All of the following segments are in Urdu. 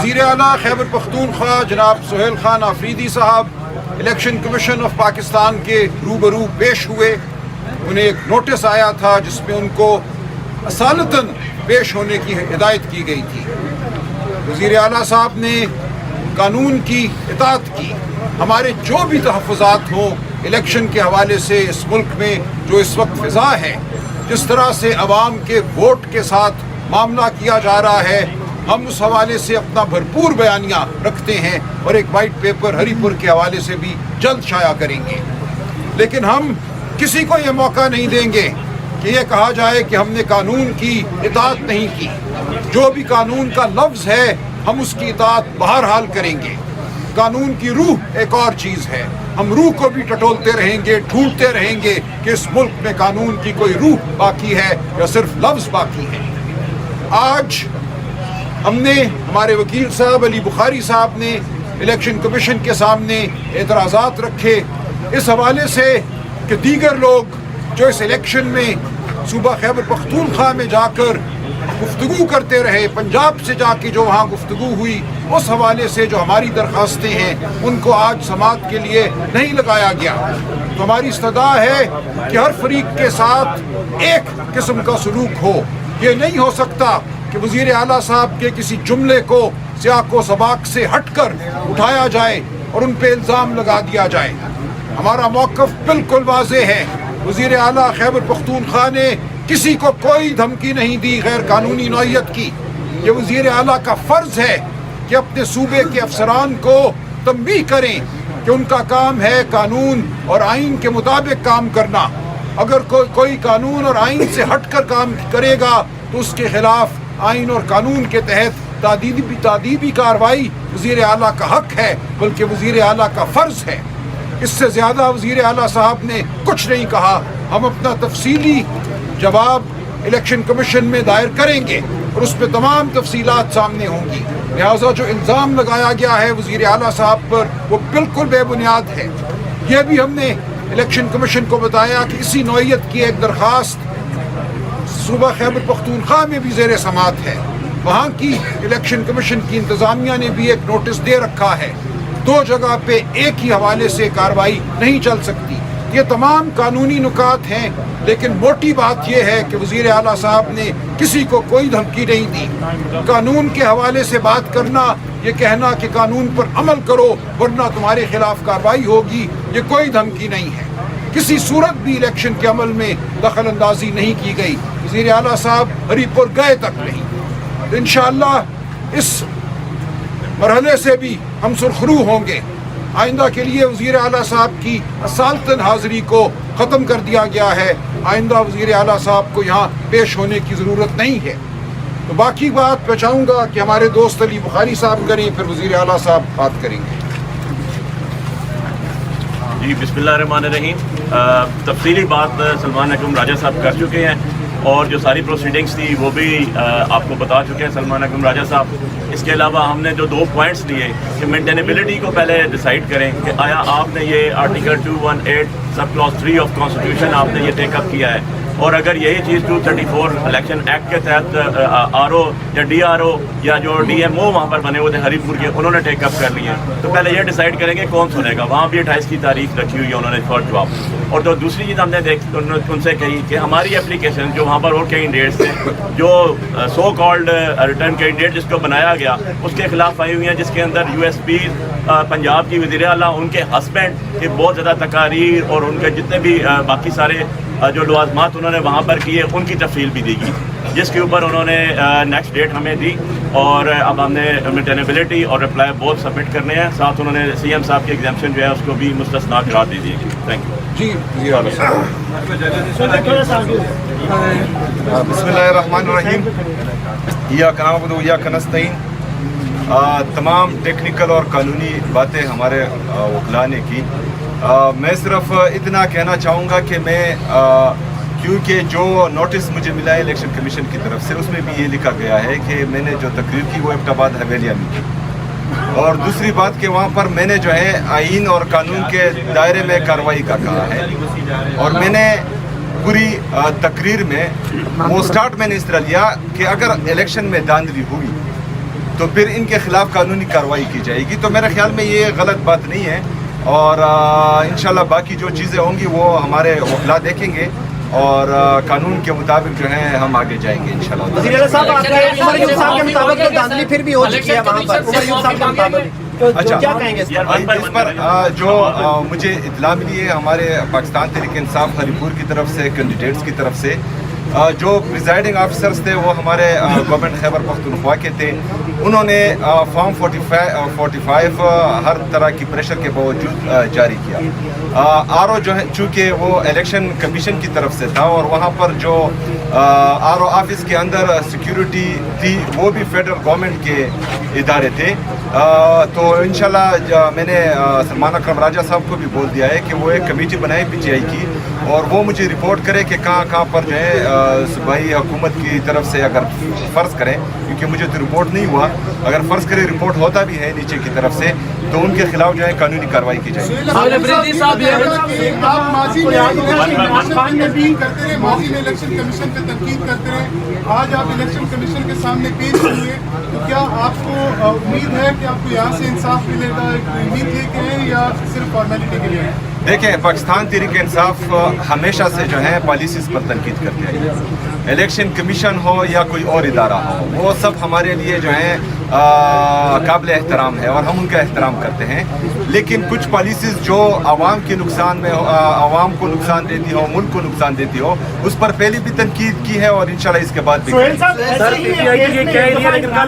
وزیر اعلیٰ خیبر پختونخوا جناب سہیل خان آفریدی صاحب الیکشن کمیشن آف پاکستان کے روبرو پیش ہوئے. انہیں ایک نوٹس آیا تھا جس میں ان کو اصالتاً پیش ہونے کی ہدایت کی گئی تھی. وزیر اعلیٰ صاحب نے قانون کی اطاعت کی. ہمارے جو بھی تحفظات ہوں الیکشن کے حوالے سے اس ملک میں جو اس وقت فضا ہے، جس طرح سے عوام کے ووٹ کے ساتھ معاملہ کیا جا رہا ہے، ہم اس حوالے سے اپنا بھرپور بیانیہ رکھتے ہیں اور ایک وائٹ پیپر ہری پور کے حوالے سے بھی جلد شائع کریں گے. لیکن ہم کسی کو یہ موقع نہیں دیں گے کہ یہ کہا جائے کہ ہم نے قانون کی اطاعت نہیں کی. جو بھی قانون کا لفظ ہے ہم اس کی اطاعت بہرحال کریں گے. قانون کی روح ایک اور چیز ہے. ہم روح کو بھی ٹٹولتے رہیں گے، ڈھونڈتے رہیں گے کہ اس ملک میں قانون کی کوئی روح باقی ہے یا صرف لفظ باقی ہے. آج ہم نے ہمارے وکیل صاحب علی بخاری صاحب نے الیکشن کمیشن کے سامنے اعتراضات رکھے اس حوالے سے کہ دیگر لوگ جو اس الیکشن میں صوبہ خیبر پختونخوا میں جا کر گفتگو کرتے رہے، پنجاب سے جا کے جو وہاں گفتگو ہوئی، اس حوالے سے جو ہماری درخواستیں ہیں ان کو آج سماعت کے لیے نہیں لگایا گیا. تو ہماری استدعا ہے کہ ہر فریق کے ساتھ ایک قسم کا سلوک ہو. یہ نہیں ہو سکتا کہ وزیر اعلیٰ صاحب کے کسی جملے کو سیاق و سباق سے ہٹ کر اٹھایا جائے اور ان پہ الزام لگا دیا جائے. ہمارا موقف بالکل واضح ہے. وزیر اعلیٰ خیبر پختونخوا نے کسی کو کوئی دھمکی نہیں دی غیر قانونی نوعیت کی. یہ وزیر اعلیٰ کا فرض ہے کہ اپنے صوبے کے افسران کو تنبیہ کریں کہ ان کا کام ہے قانون اور آئین کے مطابق کام کرنا. اگر کوئی قانون اور آئین سے ہٹ کر کام کرے گا تو اس کے خلاف آئین اور قانون کے تحت تعدیبی کارروائی وزیر اعلیٰ کا حق ہے، بلکہ وزیر اعلیٰ کا فرض ہے. اس سے زیادہ وزیر اعلیٰ صاحب نے کچھ نہیں کہا. ہم اپنا تفصیلی جواب الیکشن کمیشن میں دائر کریں گے اور اس پہ تمام تفصیلات سامنے ہوں گی. لہٰذا جو الزام لگایا گیا ہے وزیر اعلیٰ صاحب پر وہ بالکل بے بنیاد ہے. یہ بھی ہم نے الیکشن کمیشن کو بتایا کہ اسی نوعیت کی ایک درخواست صوبہ خیبر پختونخوا میں بھی زیر سماعت ہے. وہاں کی الیکشن کمیشن کی انتظامیہ نے بھی ایک نوٹس دے رکھا ہے. دو جگہ پہ ایک ہی حوالے سے کارروائی نہیں چل سکتی. یہ تمام قانونی نکات ہیں، لیکن موٹی بات یہ ہے کہ وزیر اعلیٰ صاحب نے کسی کو کوئی دھمکی نہیں دی. قانون کے حوالے سے بات کرنا، یہ کہنا کہ قانون پر عمل کرو ورنہ تمہارے خلاف کارروائی ہوگی، یہ کوئی دھمکی نہیں ہے. کسی صورت بھی الیکشن کے عمل میں دخل اندازی نہیں کی گئی. وزیر اعلیٰ صاحب ہری پور گئے تک نہیں. تو انشاءاللہ اس مرحلے سے بھی ہم سرخرو ہوں گے. آئندہ کے لیے وزیر اعلیٰ صاحب کی اصالتاً حاضری کو ختم کر دیا گیا ہے. آئندہ وزیر اعلیٰ صاحب کو یہاں پیش ہونے کی ضرورت نہیں ہے. تو باقی بات میں چاہوں گا کہ ہمارے دوست علی بخاری صاحب کریں، پھر وزیر اعلیٰ صاحب بات کریں گے. جی بسم اللہ الرحمن الرحیم. تفصیلی بات سلمان اکرم راجہ صاحب کر چکے ہیں اور جو ساری پروسیڈنگس تھی وہ بھی آپ کو بتا چکے ہیں سلمان اکرم راجہ صاحب. اس کے علاوہ ہم نے جو 2 پوائنٹس لیے کہ مینٹینیبلٹی کو پہلے ڈیسائیڈ کریں کہ آیا آپ نے یہ article 218 sub class 3 of constitution آپ نے یہ ٹیک اپ کیا ہے، اور اگر یہی چیز 234 الیکشن ایکٹ کے تحت آر او یا ڈی آر او یا جو ڈی ایم او وہاں پر بنے ہوئے تھے ہری پور کے، انہوں نے ٹیک اپ کر لیے ہیں، تو پہلے یہ ڈیسائیڈ کریں گے کون سنے گا. وہاں بھی 28 کی تاریخ رکھی ہوئی ہے انہوں نے فار جواب. اور تو دوسری چیز ہم نے ان سے کہی کہ ہماری اپلیکیشن جو وہاں پر اور کینڈیڈیٹس تھے، جو سو کالڈ ریٹرن کینڈیڈیٹ جس کو بنایا گیا اس کے خلاف آئی ہوئی ہیں، جس کے اندر یو ایس پی پنجاب کی وزیر اعلیٰ، ان کے ہسبینڈ کے بہت زیادہ تقاریر اور ان کے جتنے بھی باقی سارے جو لوازمات انہوں نے وہاں پر کیے ان کی تفصیل بھی دی گئی، جس کے اوپر انہوں نے نیکسٹ ڈیٹ ہمیں دی. اور اب ہم نے مینٹینیبلٹی اور رپلائی بہت سبمٹ کرنے ہیں. ساتھ انہوں نے سی ایم صاحب کی ایگزامشن جو ہے اس کو بھی مستثنا قرار دے دی. Thank you. جی بسم اللہ الرحمن الرحیم. ایاک نعبد و ایاک نستعین. تمام ٹیکنیکل اور قانونی باتیں ہمارے وکلاء نے کی. میں صرف اتنا کہنا چاہوں گا کہ میں کیونکہ جو نوٹس مجھے ملا ہے الیکشن کمیشن کی طرف سے، اس میں بھی یہ لکھا گیا ہے کہ میں نے جو تقریر کی وہ ایبٹ آباد حویلیہ میں کی، اور دوسری بات کہ وہاں پر میں نے جو ہے آئین اور قانون کے دائرے میں کارروائی کا کہا ہے. اور میں نے پوری تقریر میں وہ سٹارٹ میں نے اس طرح لیا کہ اگر الیکشن میں دھاندلی ہوئی تو پھر ان کے خلاف قانونی کارروائی کی جائے گی. تو میرے خیال میں یہ غلط بات نہیں ہے, اور انشاءاللہ باقی جو چیزیں ہوں گی وہ ہمارے وکلا دیکھیں گے, اور قانون کے مطابق جو ہے ہم آگے جائیں گے انشاءاللہ. وزیر اعلیٰ صاحب آپ کے عمر یونس صاحب کے مطابق تو دھاندلی پھر بھی ہو چکی ہے وہاں پر, عمر یونس صاحب کے مطابق اچھا, کیا کہیں گے اس پر جو مجھے اطلاع ملی ہے ہمارے پاکستان تحریک انصاف ہری پور کی طرف سے کینڈیڈیٹس کی طرف سے, جو پریزائڈنگ آفیسرز تھے وہ ہمارے گورنمنٹ خیبر پختونخوا کے تھے. انہوں نے فارم 45 ہر طرح کی پریشر کے باوجود جاری کیا. آر او جو ہے چونکہ وہ الیکشن کمیشن کی طرف سے تھا, اور وہاں پر جو آر او آفس کے اندر سیکیورٹی تھی وہ بھی فیڈرل گورنمنٹ کے ادارے تھے. تو انشاءاللہ میں نے سلمان اکرم راجہ صاحب کو بھی بول دیا ہے کہ وہ ایک کمیٹی بنائے پی ٹی آئی کی, اور وہ مجھے رپورٹ کرے کہ کہاں کہاں پر جو ہے صوبائی حکومت کی طرف سے اگر فرض کریں, کیونکہ مجھے تو رپورٹ نہیں ہوا, اگر فرض کرے رپورٹ ہوتا بھی ہے نیچے کی طرف سے تو ان کے خلاف جو ہے قانونی کارروائی کی جائے گی. ماضی میں الیکشن کمیشن پہ تنقید کرتے رہے, آج آپ الیکشن کمیشن کے سامنے پیش ہوئے, تو کیا آپ کو امید ہے کہ آپ کو یہاں سے انصاف ملے گا؟ امید لے کے ہیں یا صرف فارمیلٹی کے لیے؟ دیکھیں, پاکستان تحریک انصاف ہمیشہ سے جو ہے پالیسیز پر تنقید کرتے ہیں. الیکشن کمیشن ہو یا کوئی اور ادارہ ہو, وہ سب ہمارے لیے جو ہے قابل احترام ہے, اور ہم ان کا احترام کرتے ہیں. لیکن کچھ پالیسیز جو عوام کے نقصان میں عوام کو نقصان دیتی ہو, ملک کو نقصان دیتی ہو, اس پر پہلے بھی تنقید کی ہے, اور انشاءاللہ اس کے بعد بھی.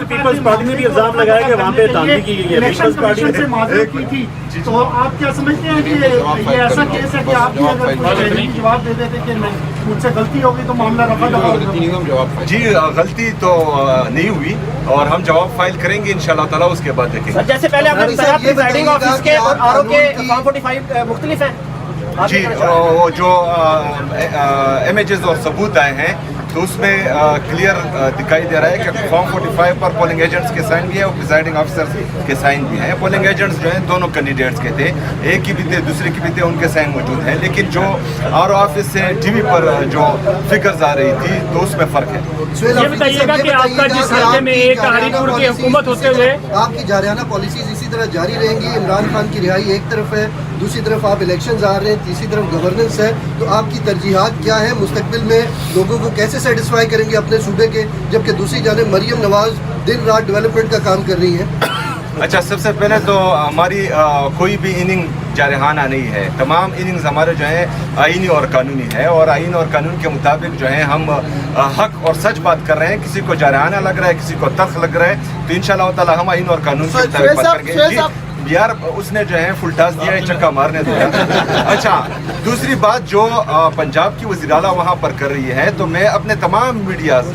پیپلز پارٹی نے بھی الزام لگایا کہ وہاں پہ دھاندلی کی گئی ہے, پیپلز پارٹی نے معذرت کی تھی, تو آپ کیا سمجھتے ہیں کہ یہ ایسا کیس ہے کہ آپ بھی اگر کوئی جواب دے دیتے کہ مجھ سے غلطی ہوگی تو معاملہ رفع دفع ہوگا؟ جی, غلطی تو نہیں ہوئی, اور ہم جواب فائل کریں گے انشاءاللہ تعالیٰ, اس کے بعد دیکھیں گے. جیسے پہلے آپ نے بتایا پریزائڈنگ آفس کے اور آر او کے فارم 45 مختلف ہیں. جی, وہ جو امیجز اور ثبوت آئے ہیں تو اس میں کلیئر دکھائی دے رہا ہے کہ فارم 45 پر پولنگ ایجنٹس کے سائن بھی ہے اور پریزائڈنگ آفیسرز کے سائن بھی ہیں. پولنگ ایجنٹس جو ہیں دونوں کینڈیڈیٹس کے تھے, ایک کی بھی تھے دوسرے کی بھی تھے, ان کے سائن موجود ہیں. لیکن جو آر او آفس سے ٹی وی پر جو فگرز آ رہی تھی تو اس میں فرق ہے. یہ بتائیے گا کہ آپ کا جس حلقے میں ایک ہری پور کی حکومت ہوتے ہوئے آپ کی جارحانہ پالیسیز اسی طرح جاری رہیں گی. عمران خان کی رہائی ایک طرف ہے, دوسری طرف آپ الیکشنز آ رہے ہیں, تیسری طرف گورننس ہے, تو آپ کی ترجیحات کیا ہیں؟ مستقبل میں لوگوں کو کیسے سیٹسفائی کریں گے اپنے صوبے کے, جبکہ دوسری جانب مریم نواز دن رات ڈیولپمنٹ کا کام کر رہی ہیں؟ اچھا, سب سے پہلے تو ہماری کوئی بھی اننگ جارحانہ نہیں ہے. تمام اننگز ہمارے جو ہیں آئینی اور قانونی ہے, اور آئین اور قانون کے مطابق جو ہے ہم حق اور سچ بات کر رہے ہیں. کسی کو جارحانہ لگ رہا ہے, کسی کو تلخ لگ رہا ہے, تو انشاءاللہ تعالیٰ ہم آئین اور قانون کے مطابق بات کریں گے. یار اس نے جو ہے فل ٹاس دیا ہے, چکا مارنے دیا. اچھا, دوسری بات جو پنجاب کی وزیر اعلیٰ وہاں پر کر رہی ہے, تو میں اپنے تمام میڈیاز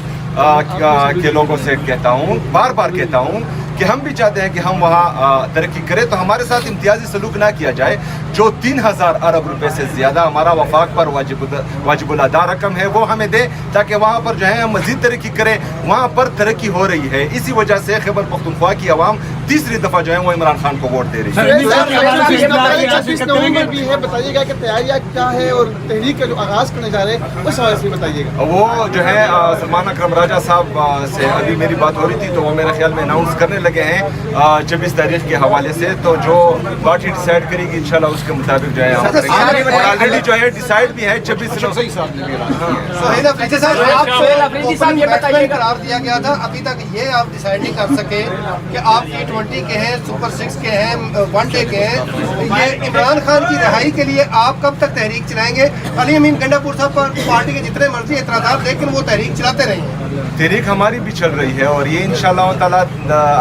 کے لوگوں سے کہتا ہوں, بار بار کہتا ہوں کہ ہم بھی چاہتے ہیں کہ ہم وہاں ترقی کریں, تو ہمارے ساتھ امتیازی سلوک نہ کیا جائے. جو 3000 ارب روپے سے زیادہ ہمارا وفاق پر واجب الادا رقم ہے وہ ہمیں دے, تاکہ وہاں پر جو ہے ہم مزید ترقی کریں. وہاں پر ترقی ہو رہی ہے, اسی وجہ سے خیبر پختونخوا کی عوام تیسری دفعہ جو ہے وہ عمران خان کو ووٹ دے رہی ہے. بتائیے گا کہ تیاریاں کیا ہے, اور تحریک کا جو آغاز کرنے جا رہے ہیں اس حوالے سے بتائیے گا. وہ جو ہے سلمان اکرم راجہ صاحب سے ابھی میری بات ہو رہی تھی, تو وہ میرے خیال میں اناؤنس کرنے لگے ہیں 26 تاریخ کے حوالے سے. تو جو پارٹی ڈیسائیڈ کرے گی انشاءاللہ اس کے مطابق جو ہے ہم کریں گے, اور آلریڈی جو ہے ڈیسائیڈ بھی ہے 26 قرار دیا گیا تھا, ابھی تک یہ آپ ڈیسائیڈ نہیں کر سکے کہ آپ T20 کے ہیں, سپر 6 کے ہیں, ون ڈے کے ہیں. یہ عمران خان کی رہائی کے لیے آپ کب تک تحریک چلائیں گے؟ علی امین گنڈا پور صاحب پر پارٹی کے جتنے مرضی اعتراضات, لیکن وہ تحریک چلاتے رہے ہیں. تحریک ہماری بھی چل رہی ہے, اور یہ انشاءاللہ تعالیٰ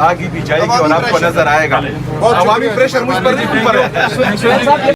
آگے بھی جائے گی, اور آپ کو نظر آئے گا. عوامی پریشر مجھ پر نہیں, اوپر ہے.